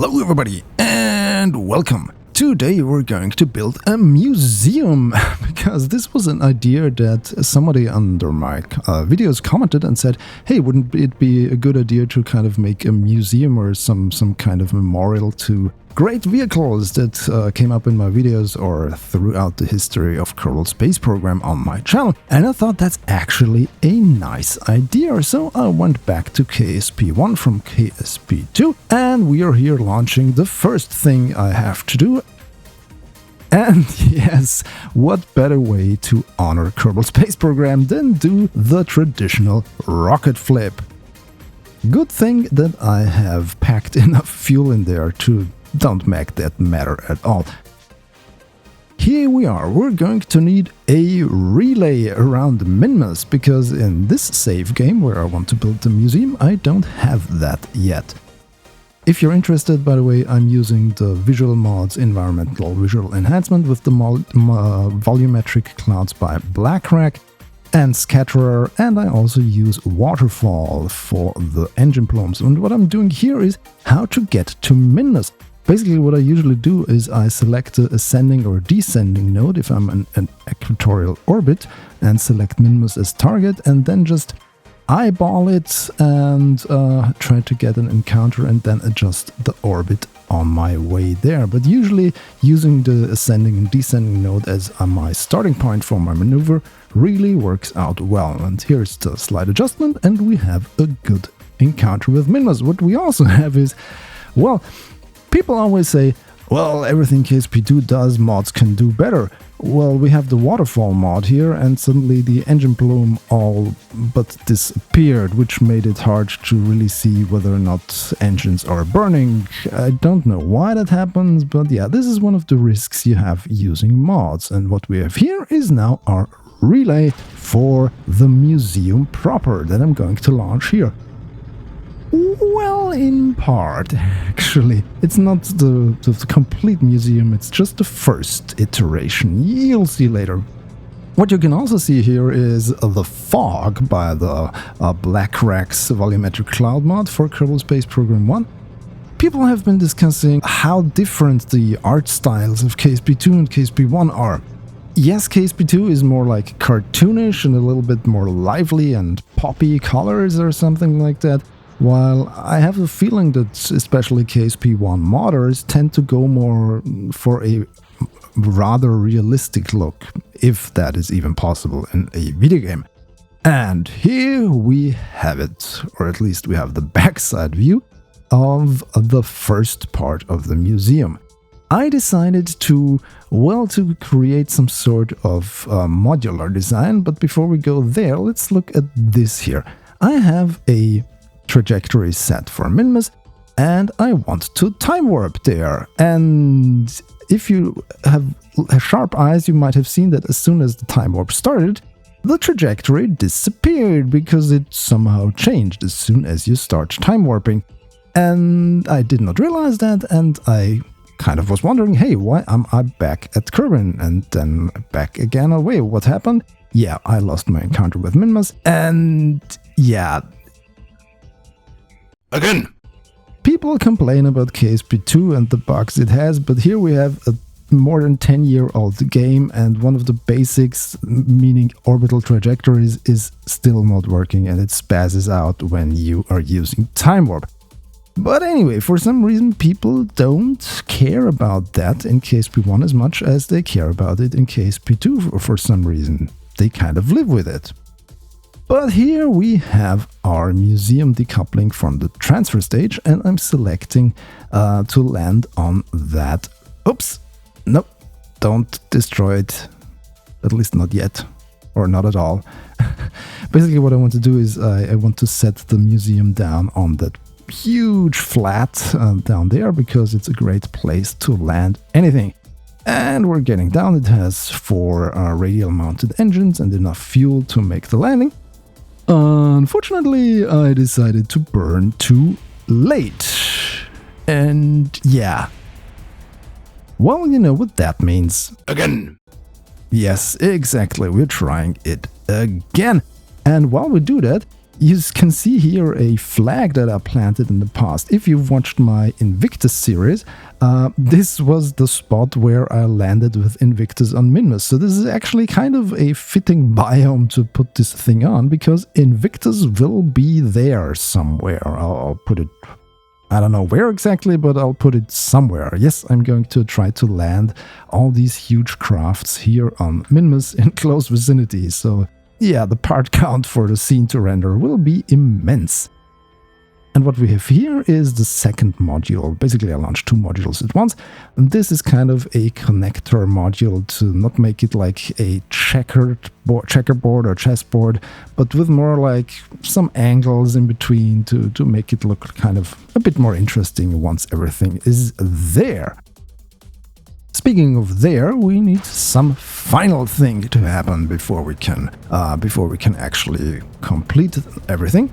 Hello everybody and welcome! Today we're going to build a museum because this was an idea that somebody under my videos commented and said, hey, wouldn't it be a good idea to kind of make a museum or some kind of memorial to great vehicles that came up in my videos or throughout the history of Kerbal Space Program on my channel. And I thought that's actually a nice idea, so I went back to KSP1 from KSP2 and we are here launching the first thing I have to do. And yes, what better way to honor Kerbal Space Program than do the traditional rocket flip. Good thing that I have packed enough fuel in there to don't make that matter at all. Here we are, we're going to need a relay around Minmus, because in this save game where I want to build the museum, I don't have that yet. If you're interested, by the way, I'm using the visual mods environmental visual enhancement with the volumetric clouds by BlackRack and Scatterer, and I also use waterfall for the engine plumes. And what I'm doing here is how to get to Minmus. Basically what I usually do is I select the ascending or descending node if I'm in an equatorial orbit and select Minmus as target and then just eyeball it and try to get an encounter and then adjust the orbit on my way there. But usually using the ascending and descending node as my starting point for my maneuver really works out well. And here's the slight adjustment and we have a good encounter with Minmus. What we also have is, well, people always say, well, everything KSP2 does, mods can do better. Well, we have the waterfall mod here and suddenly the engine plume all but disappeared, which made it hard to really see whether or not engines are burning. I don't know why that happens, but yeah, this is one of the risks you have using mods. And what we have here is now our relay for the museum proper that I'm going to launch here. Well, in part, actually. It's not the complete museum, it's just the first iteration. You'll see later. What you can also see here is the fog by the BlackRack's volumetric cloud mod for Kerbal Space Program 1. People have been discussing how different the art styles of KSP2 and KSP1 are. Yes, KSP2 is more like cartoonish and a little bit more lively and poppy colors or something like that. While I have a feeling that especially KSP1 modders tend to go more for a rather realistic look, if that is even possible in a video game. And here we have it, or at least we have the backside view of the first part of the museum. I decided to create some sort of modular design, but before we go there, let's look at this here. I have a trajectory set for Minmus and I want to time warp there. And if you have sharp eyes, you might have seen that as soon as the time warp started, the trajectory disappeared because it somehow changed as soon as you start time warping. And I did not realize that, and I kind of was wondering, hey, why am I back at Kerbin and then back again away? What happened? Yeah, I lost my encounter with Minmus, and yeah, again! People complain about KSP2 and the bugs it has, but here we have a more than 10-year-old game and one of the basics, meaning orbital trajectories, is still not working and it spazzes out when you are using time warp. But anyway, for some reason people don't care about that in KSP1 as much as they care about it in KSP2 for some reason. They kind of live with it. But here we have our museum decoupling from the transfer stage and I'm selecting to land on that. Oops, nope, don't destroy it, at least not yet, or not at all. Basically what I want to do is I want to set the museum down on that huge flat down there because it's a great place to land anything. And we're getting down, it has 4 radial mounted engines and enough fuel to make the landing. Unfortunately, I decided to burn too late. And yeah. Well, you know what that means. Again. Yes, exactly. We're trying it again. And while we do that, You can see here a flag that I planted in the past. If you've watched my Invictus series, this was the spot where I landed with Invictus on Minmus. So this is actually kind of a fitting biome to put this thing on, because Invictus will be there somewhere. I'll put it, I don't know where exactly, but I'll put it somewhere. Yes, I'm going to try to land all these huge crafts here on Minmus in close vicinity. So yeah, the part count for the scene to render will be immense. And what we have here is the second module. Basically, I launched 2 modules at once. And this is kind of a connector module to not make it like a checkerboard or chessboard, but with more like some angles in between to make it look kind of a bit more interesting once everything is there. Speaking of there, we need some final thing to happen before we can actually complete everything.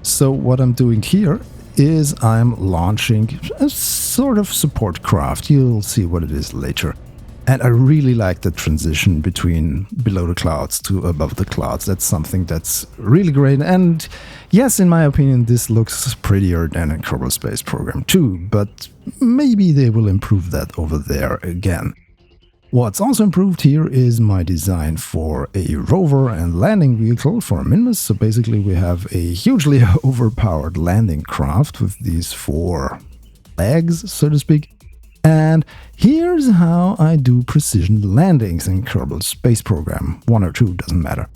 So what I'm doing here is I'm launching a sort of support craft. You'll see what it is later. And I really like the transition between below the clouds to above the clouds. That's something that's really great. And yes, in my opinion, this looks prettier than in Kerbal Space Program 2, but maybe they will improve that over there again. What's also improved here is my design for a rover and landing vehicle for Minmus. So basically we have a hugely overpowered landing craft with these 4 legs, so to speak. And here's how I do precision landings in Kerbal Space Program. 1 or 2, doesn't matter.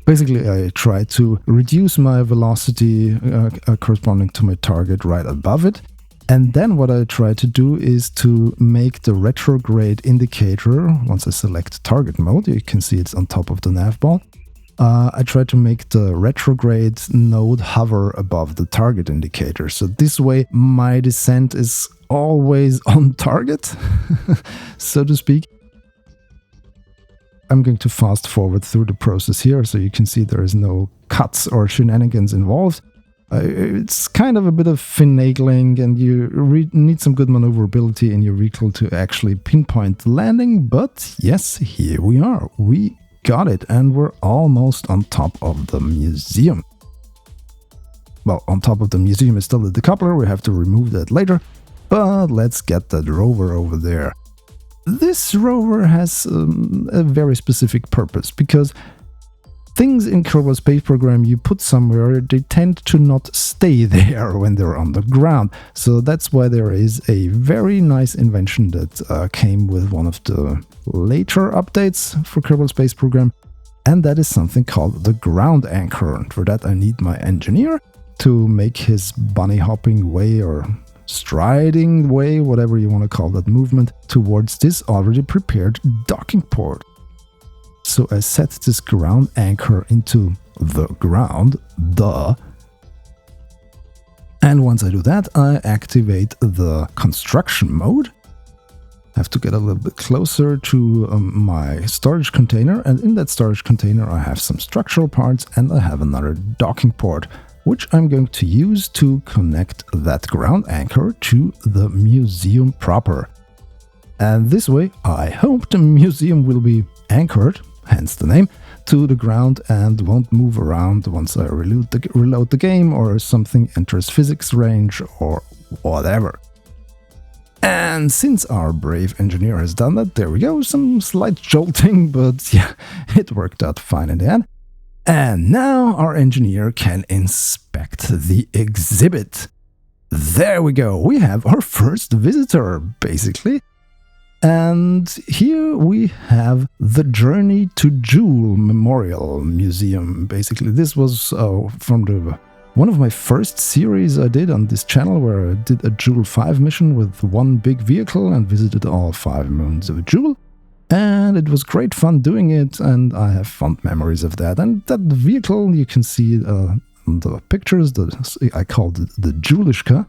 Basically, I try to reduce my velocity corresponding to my target right above it. And then what I try to do is to make the retrograde indicator, once I select target mode, you can see it's on top of the nav ball. I try to make the retrograde node hover above the target indicator. So this way my descent is always on target, so to speak. I'm going to fast forward through the process here so you can see there is no cuts or shenanigans involved. It's kind of a bit of finagling, and you need some good maneuverability in your vehicle to actually pinpoint the landing. But yes, here we are. We got it, and we're almost on top of the museum. Well, on top of the museum is still the decoupler. We have to remove that later. But let's get that rover over there. This rover has a very specific purpose, because things in Kerbal Space Program you put somewhere, they tend to not stay there when they're on the ground. So that's why there is a very nice invention that came with one of the later updates for Kerbal Space Program. And that is something called the ground anchor. And for that I need my engineer to make his bunny hopping way or striding way, whatever you want to call that movement, towards this already prepared docking port. So I set this ground anchor into the ground, and once I do that, I activate the construction mode. I have to get a little bit closer to my storage container, and in that storage container I have some structural parts and I have another docking port, which I'm going to use to connect that ground anchor to the museum proper. And this way, I hope the museum will be anchored, hence the name, to the ground and won't move around once I reload the game or something enters physics range or whatever. And since our brave engineer has done that, there we go, some slight jolting, but yeah, it worked out fine in the end. And now our engineer can inspect the exhibit. There we go, we have our first visitor, basically. And here we have the Journey to Jewel Memorial Museum. Basically, this was from one of my first series I did on this channel, where I did a Jewel 5 mission with one big vehicle and visited all 5 moons of Jewel. And it was great fun doing it, and I have fond memories of that. And that vehicle, you can see on the pictures, I called it the Jewelishka.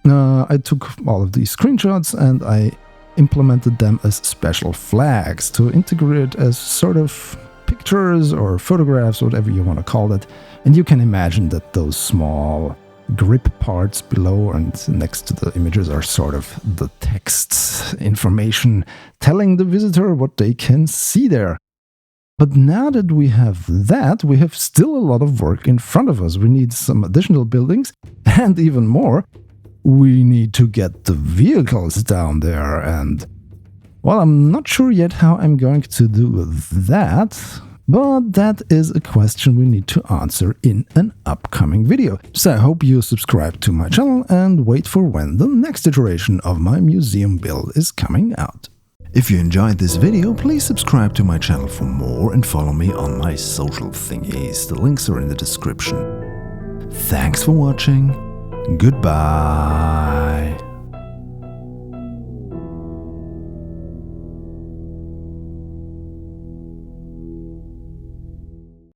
I took all of these screenshots and I implemented them as special flags to integrate as sort of pictures or photographs, whatever you want to call it. And you can imagine that those small grip parts below and next to the images are sort of the text information telling the visitor what they can see there. But now that we have that, we have still a lot of work in front of us. We need some additional buildings, and even more, we need to get the vehicles down there. And, well, I'm not sure yet how I'm going to do that, but that is a question we need to answer in an upcoming video. So I hope you subscribe to my channel and wait for when the next iteration of my museum build is coming out. If you enjoyed this video, please subscribe to my channel for more and follow me on my social thingies. The links are in the description. Thanks for watching. Goodbye.